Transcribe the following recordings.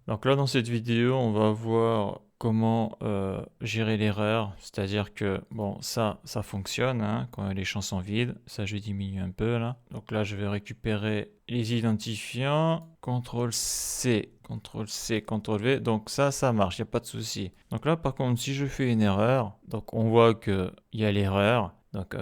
Donc là, dans cette vidéo, on va voir comment gérer l'erreur. C'est-à-dire que, bon, ça fonctionne hein, quand les champs sont vides. Ça, je diminue un peu là. Donc là, je vais récupérer les identifiants. CTRL-C, CTRL-C, CTRL-V. Donc ça marche, il n'y a pas de souci. Donc là, par contre, si je fais une erreur, donc on voit qu'il y a l'erreur. Donc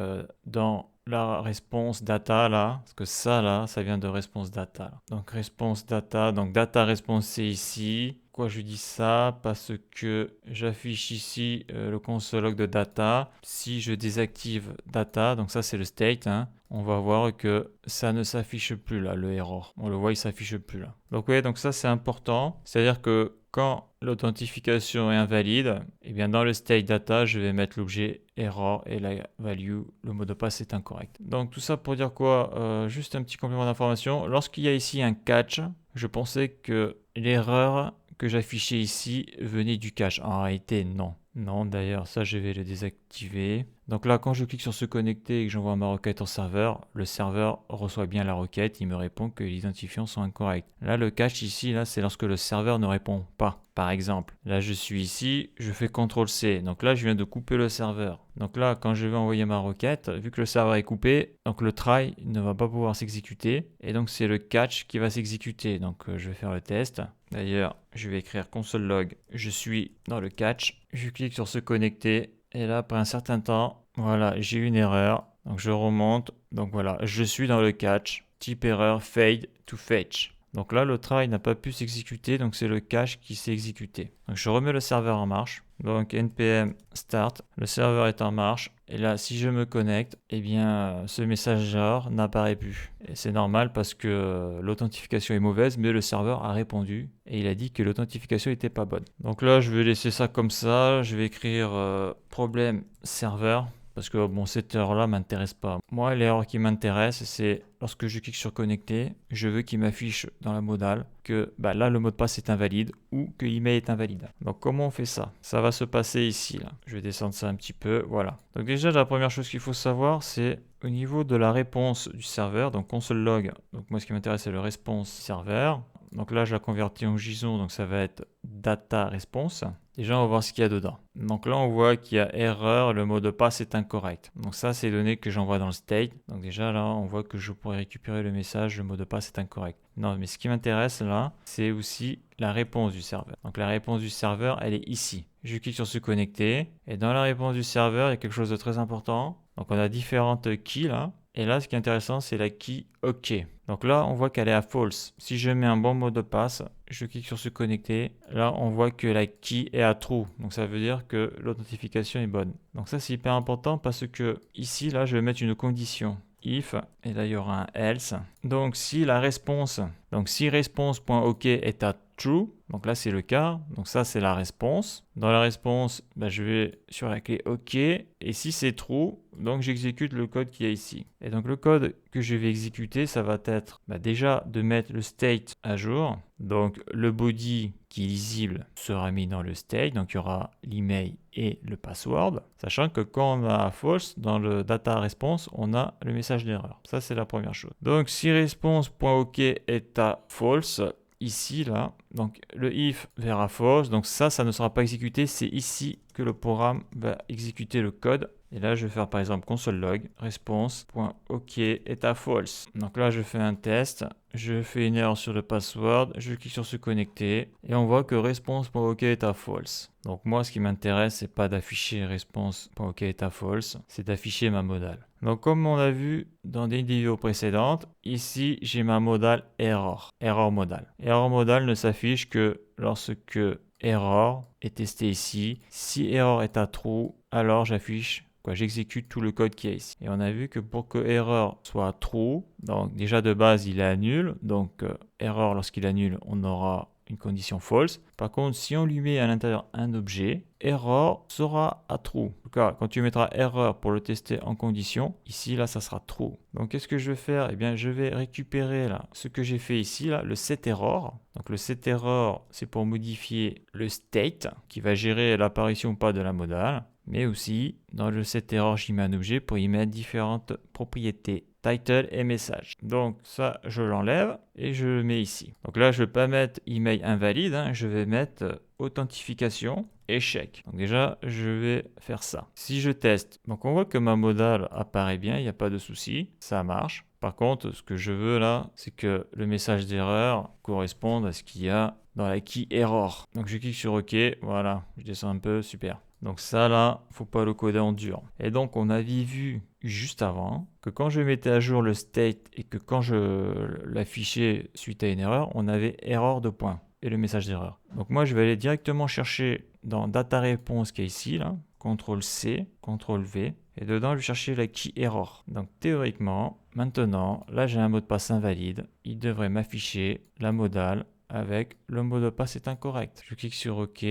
dans la response data là, parce que ça là, ça vient de response data. Donc response data, donc data response c'est ici. Pourquoi je dis ça? Parce que j'affiche ici le console log de data. Si je désactive data, donc ça c'est le state, hein, on va voir que ça ne s'affiche plus là, le error. On le voit, il s'affiche plus là. Donc oui, donc ça c'est important. C'est-à-dire que quand l'authentification est invalide, et bien dans le state data, je vais mettre l'objet error et la value, le mot de passe est incorrect. Donc tout ça pour dire quoi? Juste un petit complément d'information. Lorsqu'il y a ici un catch, je pensais que l'erreur que j'affichais ici venait du cache. En réalité, non. Non, d'ailleurs, ça, je vais le désactiver. Donc là, quand je clique sur se connecter et que j'envoie ma requête au serveur, le serveur reçoit bien la requête, il me répond que les identifiants sont incorrects. Là, le cache ici, là, c'est lorsque le serveur ne répond pas. Par exemple, là, je suis ici, je fais CTRL-C. Donc là, je viens de couper le serveur. Donc là, quand je vais envoyer ma requête, vu que le serveur est coupé, donc le try ne va pas pouvoir s'exécuter. Et donc, c'est le catch qui va s'exécuter. Donc, je vais faire le test. D'ailleurs, je vais écrire console log, je suis dans le catch. Je clique sur se connecter. Et là, après un certain temps, voilà, j'ai une erreur. Donc, je remonte. Donc, voilà, je suis dans le catch. Type erreur fade to fetch. Donc là, le try n'a pas pu s'exécuter, donc c'est le cache qui s'est exécuté. Donc je remets le serveur en marche. Donc npm start, le serveur est en marche. Et là, si je me connecte, eh bien, ce message error n'apparaît plus. Et c'est normal parce que l'authentification est mauvaise, mais le serveur a répondu et il a dit que l'authentification n'était pas bonne. Donc là, je vais laisser ça comme ça. Je vais écrire problème serveur. Parce que bon, cette erreur-là m'intéresse pas. Moi, l'erreur qui m'intéresse, c'est lorsque je clique sur connecter, je veux qu'il m'affiche dans la modale que bah, là, le mot de passe est invalide ou que l'email est invalide. Donc, comment on fait ça? Ça va se passer ici. Là. Je vais descendre ça un petit peu. Voilà. Donc, déjà, la première chose qu'il faut savoir, c'est au niveau de la réponse du serveur, donc console log. Donc, moi, ce qui m'intéresse, c'est le response serveur. Donc là, je la convertis en JSON, donc ça va être data response. Déjà, on va voir ce qu'il y a dedans. Donc là, on voit qu'il y a erreur, le mot de passe est incorrect. Donc ça, c'est les données que j'envoie dans le state. Donc déjà, là, on voit que je pourrais récupérer le message, le mot de passe est incorrect. Non, mais ce qui m'intéresse là, c'est aussi la réponse du serveur. Donc la réponse du serveur, elle est ici. Je clique sur se connecter. Et dans la réponse du serveur, il y a quelque chose de très important. Donc on a différentes keys là. Et là, ce qui est intéressant, c'est la key OK. Donc là, on voit qu'elle est à false. Si je mets un bon mot de passe, je clique sur se connecter. Là, on voit que la key est à true. Donc ça veut dire que l'authentification est bonne. Donc ça, c'est hyper important parce que ici, là, je vais mettre une condition. If, et là, il y aura un else. Donc si la réponse, donc si response.ok est à true, donc là c'est le cas, donc ça c'est la réponse. Dans la réponse, je vais sur la clé OK, et si c'est true, donc j'exécute le code qui est ici. Et donc le code que je vais exécuter, ça va être déjà de mettre le state à jour. Donc le body qui est lisible sera mis dans le state, donc il y aura l'email et le password, sachant que quand on a false, dans le data response, on a le message d'erreur. Ça c'est la première chose. Donc si response.ok est à false, ici là, donc le if verra false, donc ça ne sera pas exécuté, c'est ici que le programme va exécuter le code. Et là, je vais faire par exemple console log response.ok est à false. Donc là, je fais un test, je fais une erreur sur le password, je clique sur se connecter et on voit que response.ok est à false. Donc moi, ce qui m'intéresse, c'est pas d'afficher response.ok est à false, c'est d'afficher ma modale. Donc comme on a vu dans des vidéos précédentes, ici j'ai ma modale error, error modale. Error modale ne s'affiche que lorsque error est testé ici. Si error est à true, alors j'exécute tout le code qui est ici. Et on a vu que pour que error soit true, donc déjà de base il annule, donc error lorsqu'il annule, on aura une condition false. Par contre, si on lui met à l'intérieur un objet, error sera à true. En tout cas, quand tu mettras error pour le tester en condition, ici, là, ça sera true. Donc, qu'est-ce que je vais faire? Eh bien, je vais récupérer là ce que j'ai fait ici, là, le setError. Donc, le setError, c'est pour modifier le state qui va gérer l'apparition ou pas de la modale. mais aussi dans le setError, j'y mets un objet pour y mettre différentes propriétés, title et message. Donc ça, je l'enlève et je le mets ici. Donc là, je ne vais pas mettre email invalide, hein, je vais mettre authentification échec. Donc déjà, je vais faire ça. Si je teste, donc on voit que ma modale apparaît bien, il n'y a pas de souci, ça marche. Par contre, ce que je veux là, c'est que le message d'erreur corresponde à ce qu'il y a dans la key error. Donc je clique sur OK, voilà, je descends un peu, super. Donc ça là, faut pas le coder en dur. Et donc on avait vu juste avant que quand je mettais à jour le state et que quand je l'affichais suite à une erreur, on avait erreur de point et le message d'erreur. Donc moi je vais aller directement chercher dans data response qui est ici là, CTRL C, CTRL V, et dedans je vais chercher la key error. Donc théoriquement, maintenant, là j'ai un mot de passe invalide, il devrait m'afficher la modale avec le mot de passe est incorrect. Je clique sur OK.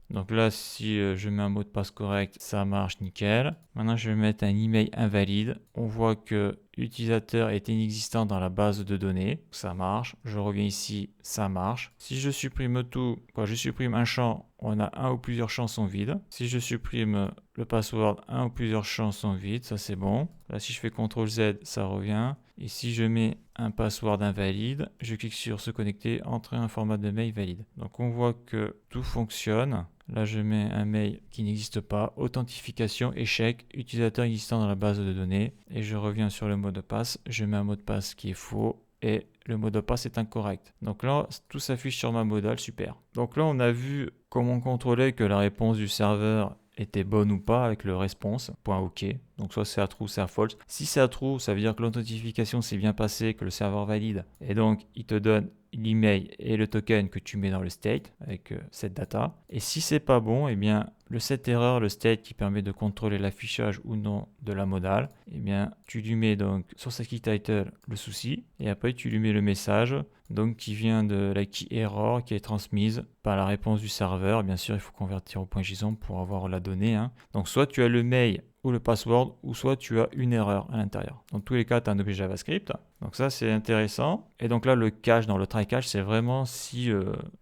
Donc là, si je mets un mot de passe correct, ça marche nickel. Maintenant, je vais mettre un email invalide. On voit que l'utilisateur est inexistant dans la base de données. Ça marche. Je reviens ici, ça marche. Si je supprime tout, je supprime un champ, on a un ou plusieurs champs sont vides. Si je supprime le password, un ou plusieurs champs sont vides. Ça, c'est bon. Là, si je fais CTRL Z, ça revient. Et si je mets un password invalide, je clique sur se connecter, entrer un format de mail valide. Donc on voit que tout fonctionne. Là, je mets un mail qui n'existe pas, authentification, échec, utilisateur existant dans la base de données. Et je reviens sur le mot de passe. Je mets un mot de passe qui est faux et le mot de passe est incorrect. Donc là, tout s'affiche sur ma modale, super. Donc là, on a vu comment contrôler que la réponse du serveur était bonne ou pas avec le response, .ok. Donc soit c'est à true, c'est à false. Si c'est à true, ça veut dire que l'authentification s'est bien passée, que le serveur valide. Et donc, il te donne l'email et le token que tu mets dans le state avec cette data. Et si c'est pas bon, eh bien, le setError, le state qui permet de contrôler l'affichage ou non de la modale, eh bien, tu lui mets donc sur sa key title le souci et après tu lui mets le message donc qui vient de la key error qui est transmise par la réponse du serveur. Bien sûr, il faut convertir au .json pour avoir la donnée, hein. Donc soit tu as le mail ou le password, ou soit tu as une erreur à l'intérieur. Dans tous les cas, tu as un objet JavaScript. Donc ça, c'est intéressant. Et donc là, le cache, dans le try cache, c'est vraiment si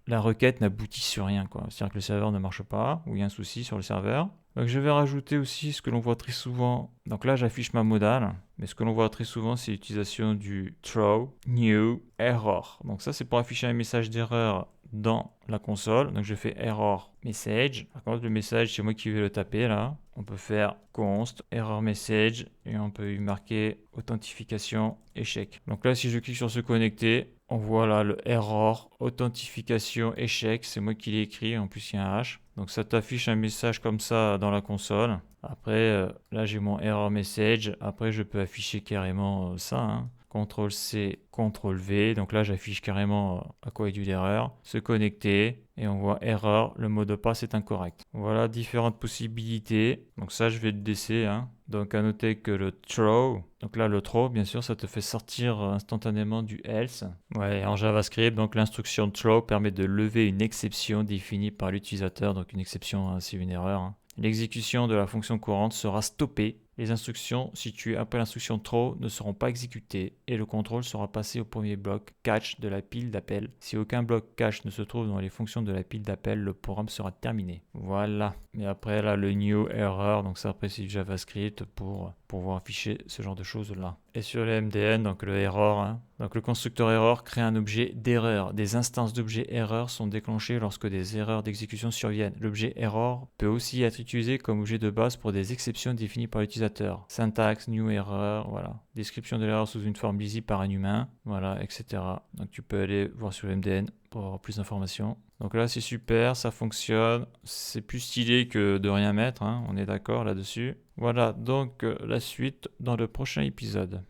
la requête n'aboutit sur rien, quoi. C'est-à-dire que le serveur ne marche pas, ou il y a un souci sur le serveur. Donc je vais rajouter aussi ce que l'on voit très souvent. Donc là, j'affiche ma modale. Mais ce que l'on voit très souvent, c'est l'utilisation du throw, new, error. Donc ça, c'est pour afficher un message d'erreur dans la console. Donc je fais error message. Par contre, le message, c'est moi qui vais le taper là. On peut faire const error message et on peut y marquer authentification échec. Donc là, si je clique sur se connecter, on voit là le error authentification échec. C'est moi qui l'ai écrit. En plus, il y a un H. Donc ça t'affiche un message comme ça dans la console. Après, là j'ai mon error message. Après, je peux afficher carrément ça, hein. CTRL C, CTRL V. Donc là, j'affiche carrément à quoi est due l'erreur. Se connecter et on voit erreur, le mot de passe est incorrect. Voilà différentes possibilités. Donc ça, je vais le laisser, hein. Donc à noter que le throw, donc là le throw, bien sûr, ça te fait sortir instantanément du else. Ouais, en JavaScript, donc l'instruction throw permet de lever une exception définie par l'utilisateur. Donc une exception, hein, c'est une erreur, hein. L'exécution de la fonction courante sera stoppée. Les instructions situées après l'instruction throw ne seront pas exécutées et le contrôle sera passé au premier bloc catch de la pile d'appel. Si aucun bloc catch ne se trouve dans les fonctions de la pile d'appel, le programme sera terminé. Voilà. Et après là, le new error, donc ça après c'est du JavaScript pour pouvoir afficher ce genre de choses là. Et sur le MDN, donc le error, hein. Donc le constructeur error crée un objet d'erreur. Des instances d'objets erreur sont déclenchées lorsque des erreurs d'exécution surviennent. L'objet error peut aussi être utilisé comme objet de base pour des exceptions définies par l'utilisateur. Syntaxe, new error, voilà. Description de l'erreur sous une forme lisible par un humain, voilà, etc. Donc tu peux aller voir sur le MDN pour avoir plus d'informations. Donc là c'est super, ça fonctionne, c'est plus stylé que de rien mettre, hein, on est d'accord là-dessus. Voilà, donc la suite dans le prochain épisode.